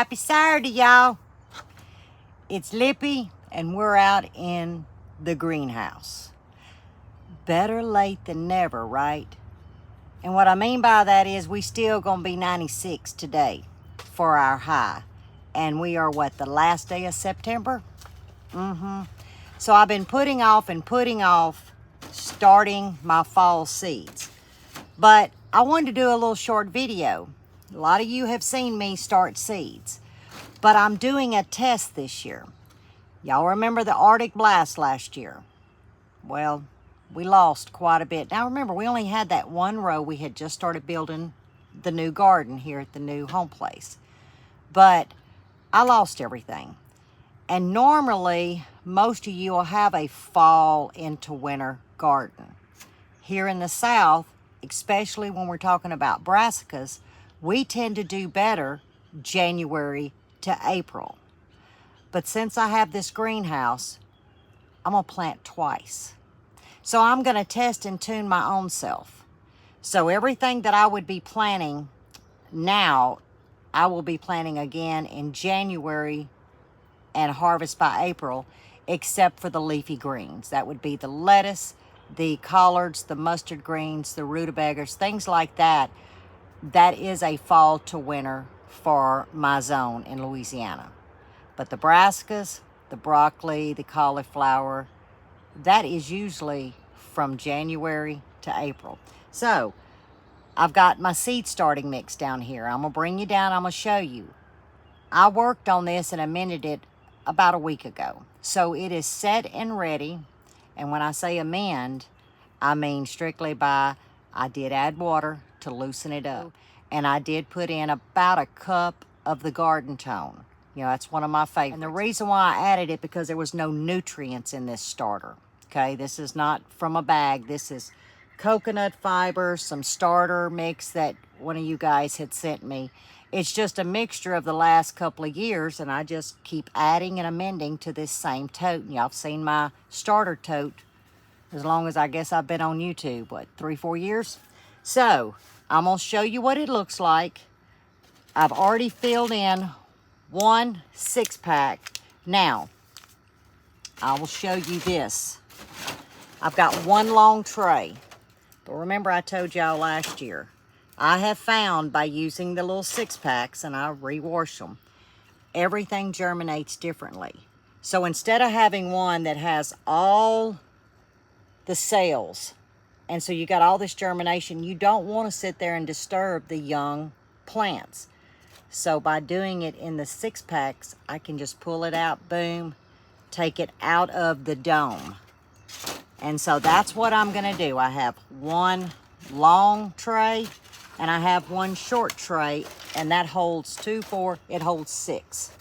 Happy Saturday, y'all. It's Lippy, and we're out in the greenhouse. Better late than never, right? And what I mean by that is we still gonna be 96 today for our high. And we are, what, the last day of September? So I've been putting off starting my fall seeds. But I wanted to do a little short video. A lot of you have seen me start seeds, but I'm doing a test this year. Y'all remember the Arctic blast last year? Well, we lost quite a bit. Now remember, we only had that one row. We had just started building the new garden here at the new home place. But I lost everything. And normally, most of you will have a fall into winter garden. Here in the South, especially when we're talking about brassicas, we tend to do better January to April. But since I have this greenhouse, I'm gonna plant twice. So I'm gonna test and tune my own self. So everything that I would be planting now, I will be planting again in January and harvest by April, except for the leafy greens. That would be the lettuce, the collards, the mustard greens, the rutabagas, things like that. That is a fall to winter for my zone in Louisiana. But the brassicas, the broccoli, the cauliflower, that is usually from January to April. So I've got my seed starting mix down here. I'm gonna bring you down, I'm gonna show you. I worked on this and amended it about a week ago. So it is set and ready. And when I say amend, I mean strictly by, I did add water to loosen it up. And I did put in about a cup of the garden tone. You know, that's one of my favorites. And the reason why I added it, because there was no nutrients in this starter. Okay, this is not from a bag. This is coconut fiber, some starter mix that one of you guys had sent me. It's just a mixture of the last couple of years, and I just keep adding and amending to this same tote. And y'all have seen my starter tote as long as I guess I've been on YouTube, what, 3-4 years? So I'm gonna show you what it looks like. I've already filled in 1 6-pack. Now, I will show you this. I've got one long tray, but remember I told y'all last year, I have found by using the little 6-packs, and I rewash them, everything germinates differently. So instead of having one that has all the cells, and so you got all this germination, you don't want to sit there and disturb the young plants. So by doing it in the 6-packs, I can just pull it out, boom, take it out of the dome. And so that's what I'm gonna do. I have one long tray and I have one short tray, and that holds 2, 4, it holds 6.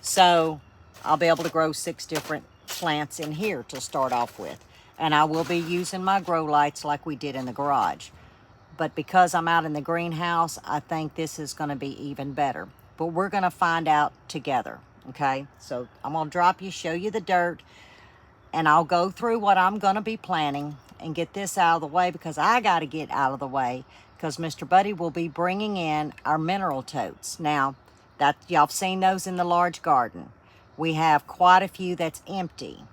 So I'll be able to grow 6 different plants in here to start off with. And I will be using my grow lights like we did in the garage. But because I'm out in the greenhouse, I think this is gonna be even better. But we're gonna find out together, okay? So I'm gonna drop you, show you the dirt, and I'll go through what I'm gonna be planting and get this out of the way, because I gotta get out of the way, because Mr. Buddy will be bringing in our mineral totes. Now, that y'all have seen those in the large garden. We have quite a few that's empty.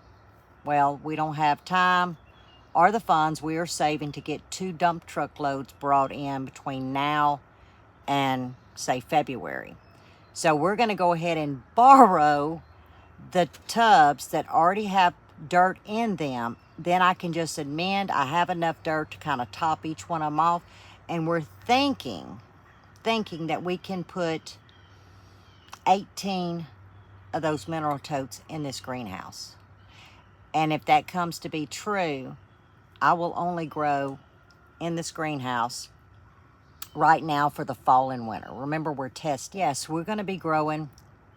Well, we don't have time or the funds. We are saving to get 2 dump truck loads brought in between now and, say, February. So we're gonna go ahead and borrow the tubs that already have dirt in them. Then I can just amend. I have enough dirt to kind of top each one of them off. And we're thinking that we can put 18 of those mineral totes in this greenhouse. And if that comes to be true, I will only grow in this greenhouse right now for the fall and winter. Remember, we're testing. Yes, we're gonna be growing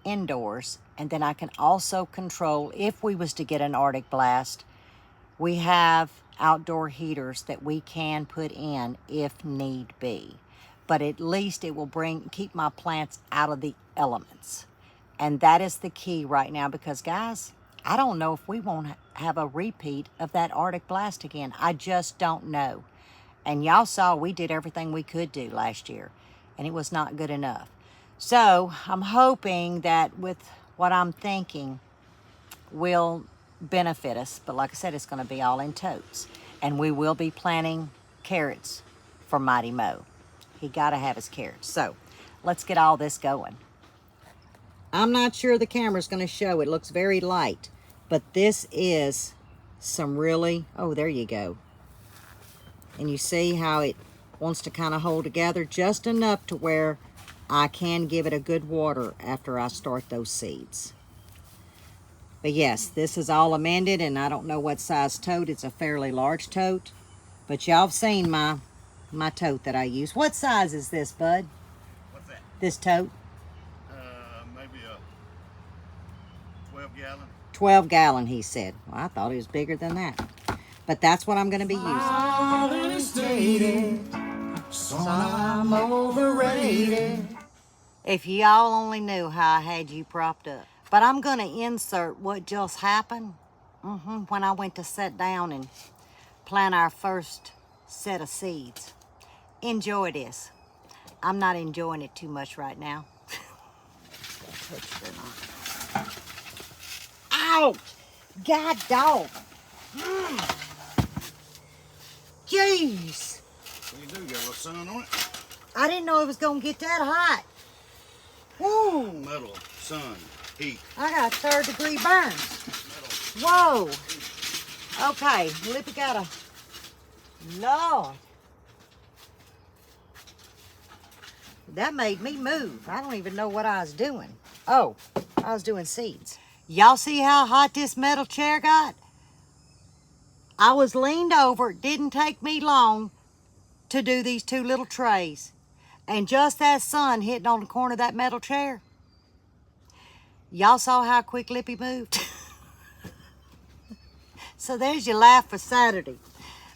indoors, and then I can also control, if we was to get an Arctic blast, we have outdoor heaters that we can put in if need be. But at least it will keep my plants out of the elements. And that is the key right now, because guys, I don't know if we won't have a repeat of that Arctic blast again. I just don't know. And y'all saw we did everything we could do last year, and it was not good enough. So I'm hoping that with what I'm thinking will benefit us. But like I said, it's going to be all in totes. And we will be planting carrots for Mighty Mo. He got to have his carrots. So let's get all this going. I'm not sure the camera's going to show. It looks very light. But this is some really, oh, there you go. And you see how it wants to kind of hold together just enough to where I can give it a good water after I start those seeds. But yes, this is all amended, and I don't know what size tote. It's a fairly large tote. But y'all have seen my tote that I use. What size is this, bud? What's that? This tote? Maybe a 12-gallon. 12-gallon, he said. Well, I thought it was bigger than that. But that's what I'm going to be using. So I'm overrated. If y'all only knew how I had you propped up. But I'm going to insert what just happened when I went to sit down and plant our first set of seeds. Enjoy this. I'm not enjoying it too much right now. Ouch! God dog! Jeez! What do you do? Got a little sun on it? I didn't know it was going to get that hot. Woo! Metal, sun, heat. I got a 3rd-degree burn. Whoa! Okay, Lippy got a... Lord! That made me move. I don't even know what I was doing. Oh, I was doing seeds. Y'all see how hot this metal chair got? I was leaned over. It didn't take me long to do these 2 little trays. And just that sun hitting on the corner of that metal chair. Y'all saw how quick Lippy moved? So there's your laugh for Saturday.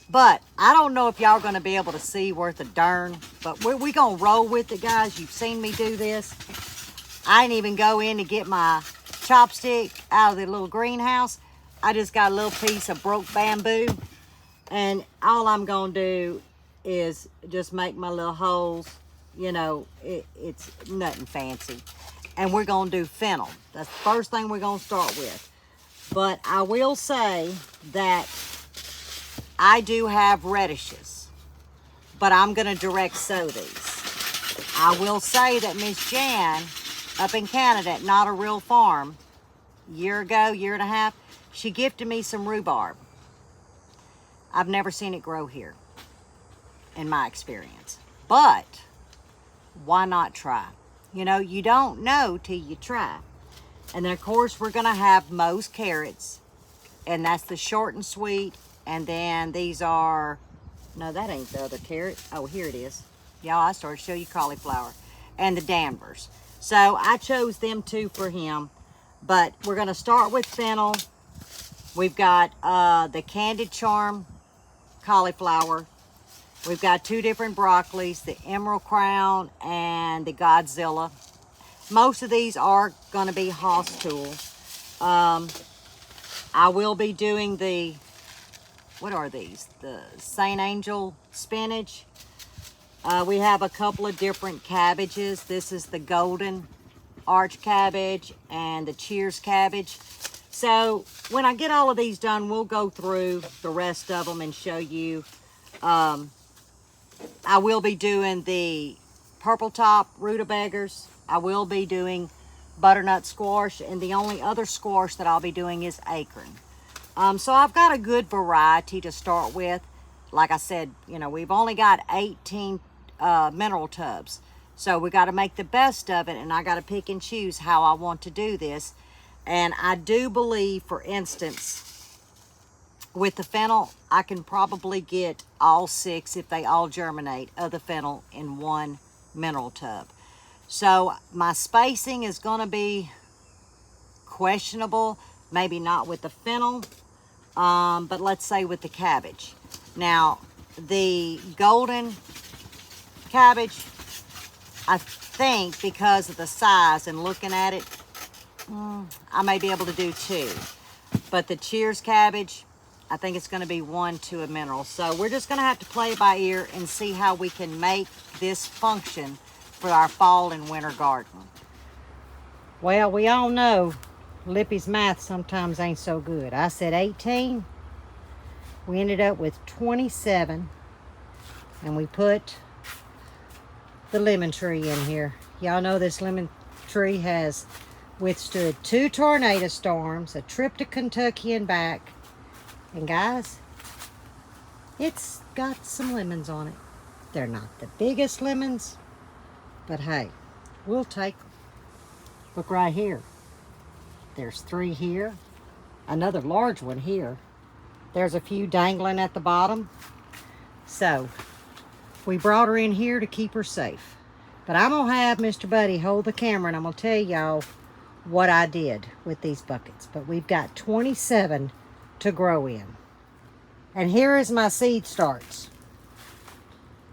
But I don't know if y'all are going to be able to see worth a darn. But we're going to roll with it, guys. You've seen me do this. I didn't even go in to get my chopstick out of the little greenhouse. I just got a little piece of broke bamboo. And all I'm going to do is just make my little holes. You know, it's nothing fancy. And we're going to do fennel. That's the first thing we're going to start with. But I will say that I do have radishes. But I'm going to direct sow these. I will say that Miss Jan up in Canada at Not a Real Farm, year and a half, she gifted me some rhubarb. I've never seen it grow here, in my experience. But why not try? You know, you don't know till you try. And then, of course, we're going to have Moe's carrots. And that's the short and sweet. And then these are... No, that ain't the other carrot. Oh, here it is. Y'all, I started to show you cauliflower. And the Danvers. So I chose them 2 for him. But we're going to start with fennel. We've got the Candied Charm cauliflower. We've got 2 different broccolis, the Emerald Crown and the Godzilla. Most of these are going to be Haas tool. I will be doing the, what are these? The Saint Angel spinach. We have a couple of different cabbages. This is the Golden Arch cabbage and the Cheers cabbage. So when I get all of these done, we'll go through the rest of them and show you. I will be doing the purple top rutabagas. I will be doing butternut squash, and the only other squash that I'll be doing is acorn. So I've got a good variety to start with. Like I said, you know, we've only got 18 mineral tubs. So we got to make the best of it, and I got to pick and choose how I want to do this. And I do believe, for instance, with the fennel, I can probably get all 6, if they all germinate, of the fennel in 1 mineral tub. So my spacing is going to be questionable. Maybe not with the fennel, but let's say with the cabbage. Now, the golden cabbage, I think because of the size and looking at it, I may be able to do 2. But the Cheers cabbage, I think it's going to be 1 to a mineral. So we're just going to have to play it by ear and see how we can make this function for our fall and winter garden. Well, we all know Lippy's math sometimes ain't so good. I said 18. We ended up with 27. And we put the lemon tree in here. Y'all know this lemon tree has withstood 2 tornado storms, a trip to Kentucky and back. And guys, it's got some lemons on it. They're not the biggest lemons, but hey, we'll take them. Look right here. There's 3 here. Another large one here. There's a few dangling at the bottom. So, we brought her in here to keep her safe. But I'm going to have Mr. Buddy hold the camera and I'm going to tell y'all what I did with these buckets. But we've got 27 to grow in. And here is my seed starts.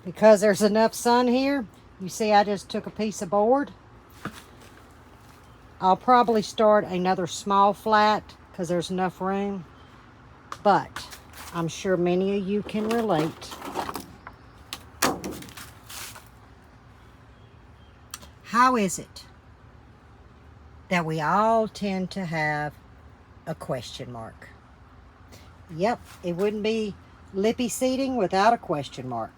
Because there's enough sun here, you see I just took a piece of board. I'll probably start another small flat because there's enough room. But I'm sure many of you can relate. How is it that we all tend to have a question mark? Yep, it wouldn't be Lippy seeding without a question mark.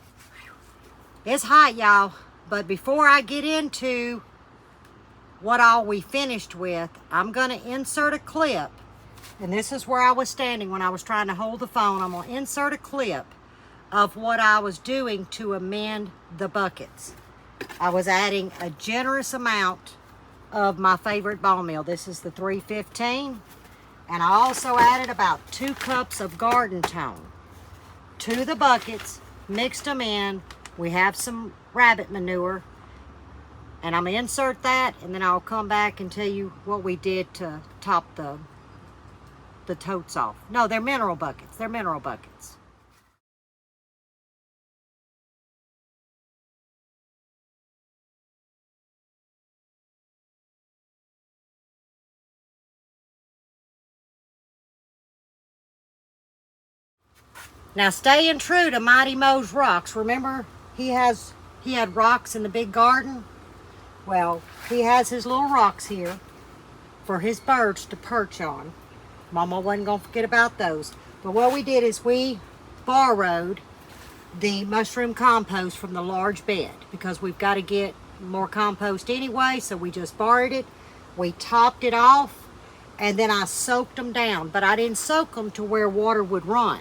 It's hot, y'all, but before I get into what all we finished with, I'm going to insert a clip, and this is where I was standing when I was trying to hold the phone. I'm going to insert a clip of what I was doing to amend the buckets. I was adding a generous amount of my favorite bone meal. This is the 315. And I also added about 2 cups of garden tone to the buckets, mixed them in. We have some rabbit manure. And I'm going to insert that, and then I'll come back and tell you what we did to top the totes off. No, they're mineral buckets. They're mineral buckets. Now, staying true to Mighty Mo's rocks. Remember, he had rocks in the big garden? Well, he has his little rocks here for his birds to perch on. Mama wasn't going to forget about those. But what we did is we borrowed the mushroom compost from the large bed because we've got to get more compost anyway, so we just borrowed it. We topped it off, and then I soaked them down. But I didn't soak them to where water would run.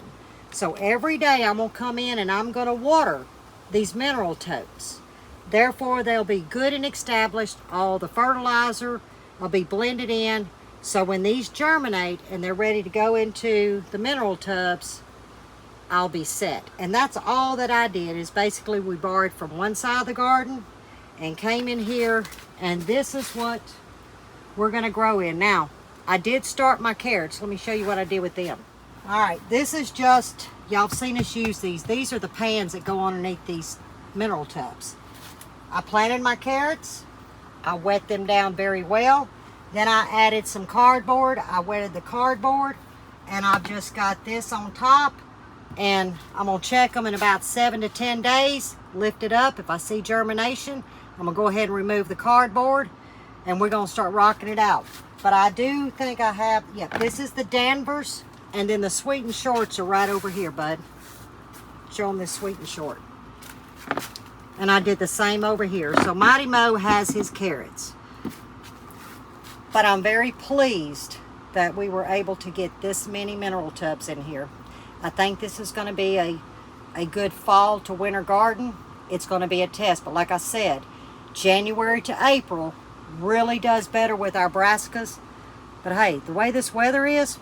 So every day I'm going to come in and I'm going to water these mineral totes. Therefore, they'll be good and established. All the fertilizer will be blended in. So when these germinate and they're ready to go into the mineral tubs, I'll be set. And that's all that I did, is basically we borrowed from one side of the garden and came in here, and this is what we're going to grow in. Now, I did start my carrots. Let me show you what I did with them. All right, this is just, y'all have seen us use these. These are the pans that go underneath these mineral tubs. I planted my carrots. I wet them down very well. Then I added some cardboard. I wetted the cardboard, and I've just got this on top. And I'm gonna check them in about 7 to 10 days. Lift it up. If I see germination, I'm gonna go ahead and remove the cardboard, and we're gonna start rocking it out. But I do think I have, yeah, this is the Danvers. And then the sweet and shorts are right over here, bud. Show them this sweet and short. And I did the same over here. So Mighty Mo has his carrots. But I'm very pleased that we were able to get this many mineral tubs in here. I think this is going to be a good fall to winter garden. It's going to be a test. But like I said, January to April really does better with our brassicas. But hey, the way this weather is,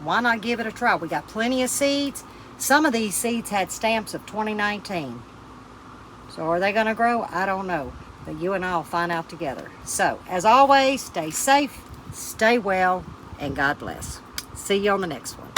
why not give it a try? We got plenty of seeds. Some of these seeds had stamps of 2019. So are they going to grow? I don't know. But you and I will find out together. So, as always, stay safe, stay well, and God bless. See you on the next one.